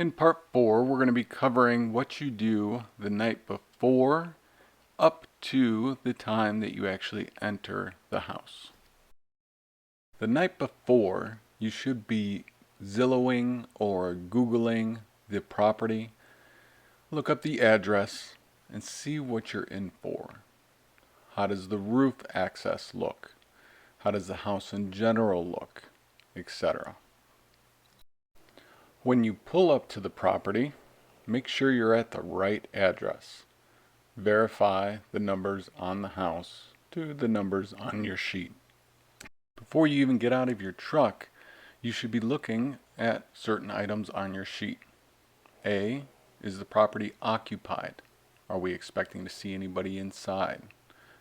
In part 4, we're going to be covering what you do the night before up to the time that you actually enter the house. The night before, you should be Zillowing or Googling the property, look up the address, and see what you're in for. How does the roof access look? How does the house in general look? Etc. When you pull up to the property, make sure you're at the right address. Verify the numbers on the house to the numbers on your sheet. Before you even get out of your truck, you should be looking at certain items on your sheet. A, is the property occupied? Are we expecting to see anybody inside?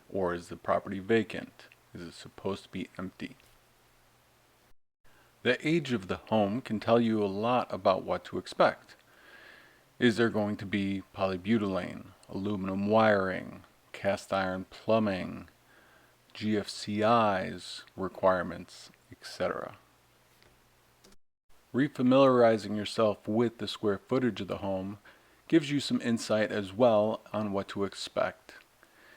Or is the property vacant? Is it supposed to be empty? The age of the home can tell you a lot about what to expect. Is there going to be polybutylene, aluminum wiring, cast iron plumbing, GFCI's requirements, etc. Refamiliarizing yourself with the square footage of the home gives you some insight as well on what to expect.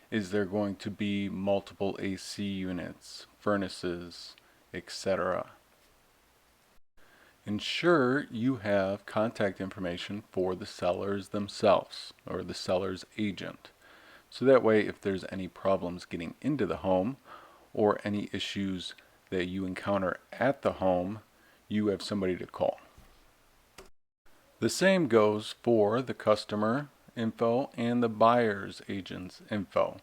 Is there going to be multiple AC units, furnaces, etc.? Ensure you have contact information for the sellers themselves or the seller's agent. So that way, if there's any problems getting into the home or any issues that you encounter at the home, you have somebody to call. The same goes for the customer info and the buyer's agent's info.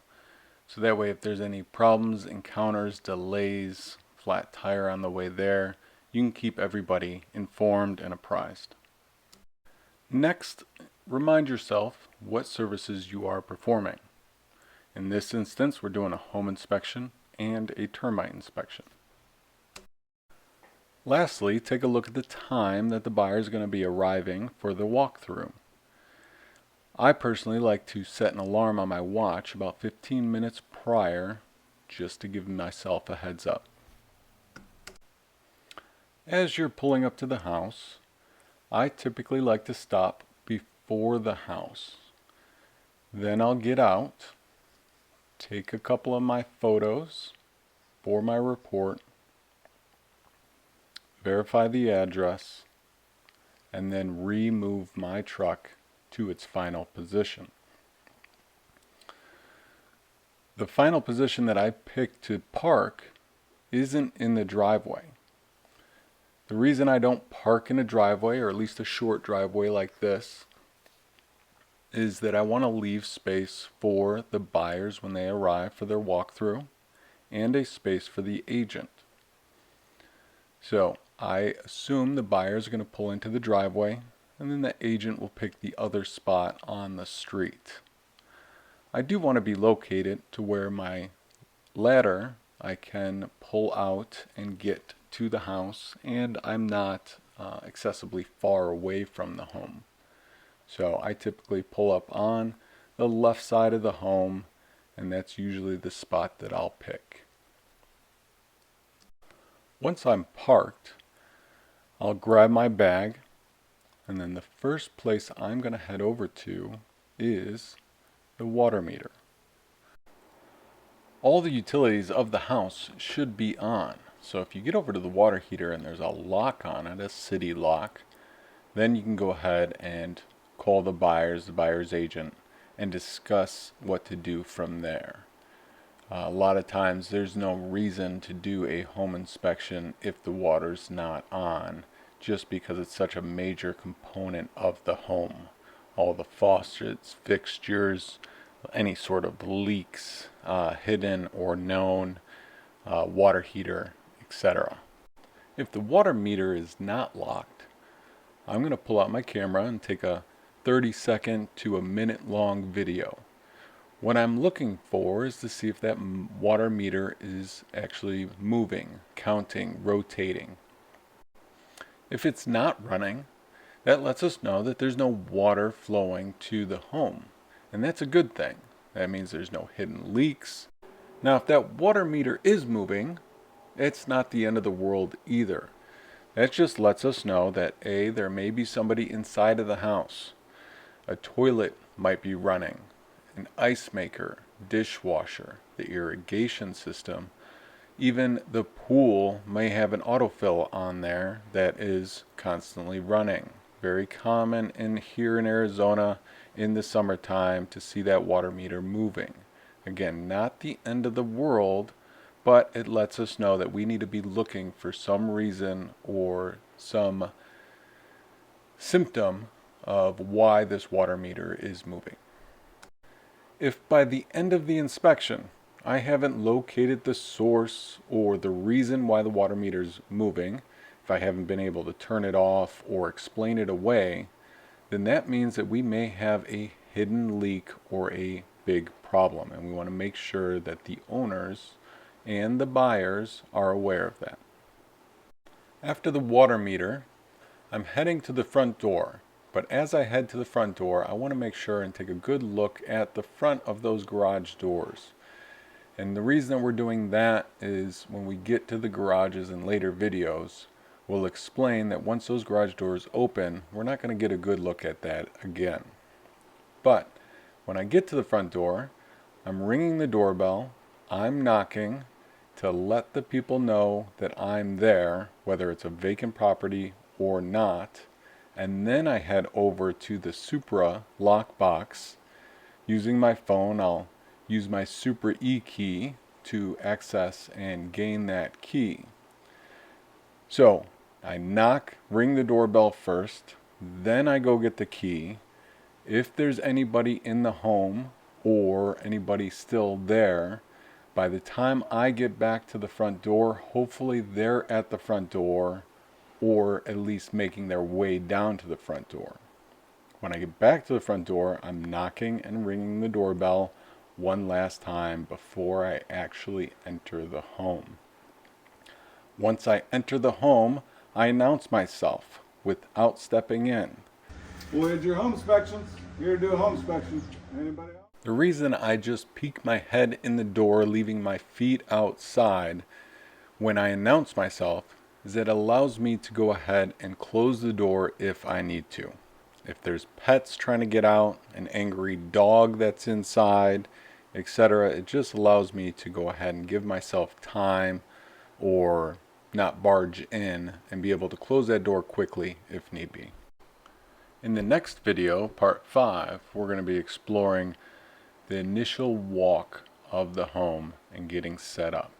So that way, if there's any problems, encounters, delays, flat tire on the way there, you can keep everybody informed and apprised. Next, remind yourself what services you are performing. In this instance, we're doing a home inspection and a termite inspection. Lastly, take a look at the time that the buyer is going to be arriving for the walkthrough. I personally like to set an alarm on my watch about 15 minutes prior just to give myself a heads up. As you're pulling up to the house, I typically like to stop before the house. Then I'll get out, take a couple of my photos for my report, verify the address, and then remove my truck to its final position. The final position that I picked to park isn't in the driveway. The reason I don't park in a driveway, or at least a short driveway like this, is that I want to leave space for the buyers when they arrive for their walkthrough and a space for the agent. So I assume the buyers are going to pull into the driveway and then the agent will pick the other spot on the street. I do want to be located to where my ladder I can pull out and get to the house, and I'm not excessively far away from the home. So I typically pull up on the left side of the home, and that's usually the spot that I'll pick. Once I'm parked, I'll grab my bag, and then the first place I'm going to head over to is the water meter. All the utilities of the house should be on. So if you get over to the water heater and there's a lock on it, a city lock, then you can go ahead and call the buyer's agent, and discuss what to do from there. A lot of times there's no reason to do a home inspection if the water's not on, just because it's such a major component of the home. All the faucets, fixtures, any sort of leaks, hidden or known, water heater, etc. If the water meter is not locked, I'm going to pull out my camera and take a 30-second to a minute-long video. What I'm looking for is to see if that water meter is actually moving, counting, rotating. If it's not running, that lets us know that there's no water flowing to the home, and that's a good thing. That means there's no hidden leaks. Now, if that water meter is moving, it's not the end of the world either. That just lets us know that A, there may be somebody inside of the house. A toilet might be running, an ice maker, dishwasher, the irrigation system, even the pool may have an autofill on there that is constantly running. Very common here in Arizona in the summertime to see that water meter moving. Again, not the end of the world, but it lets us know that we need to be looking for some reason or some symptom of why this water meter is moving. If by the end of the inspection I haven't located the source or the reason why the water meter is moving, if I haven't been able to turn it off or explain it away, then that means that we may have a hidden leak or a big problem, and we want to make sure that the owners and the buyers are aware of that. After the water meter, I'm heading to the front door, but as I head to the front door, I want to make sure and take a good look at the front of those garage doors. And the reason that we're doing that is when we get to the garages in later videos, we'll explain that once those garage doors open, we're not going to get a good look at that again. But when I get to the front door, I'm ringing the doorbell, I'm knocking to let the people know that I'm there, whether it's a vacant property or not, and then I head over to the Supra lockbox. Using my phone, I'll use my Supra E key to access and gain that key. So I knock, ring the doorbell first, then I go get the key. If there's anybody in the home or anybody still there, by the time I get back to the front door, hopefully they're at the front door or at least making their way down to the front door. When I get back to the front door, I'm knocking and ringing the doorbell one last time before I actually enter the home. Once I enter the home, I announce myself without stepping in. We'll hit your home inspections. Here to do a home inspection. Anybody else? The reason I just peek my head in the door, leaving my feet outside when I announce myself, is that it allows me to go ahead and close the door if I need to. If there's pets trying to get out, an angry dog that's inside, etc., it just allows me to go ahead and give myself time or not barge in and be able to close that door quickly if need be. In the next video, part 5, we're going to be exploring the initial walk of the home and getting set up.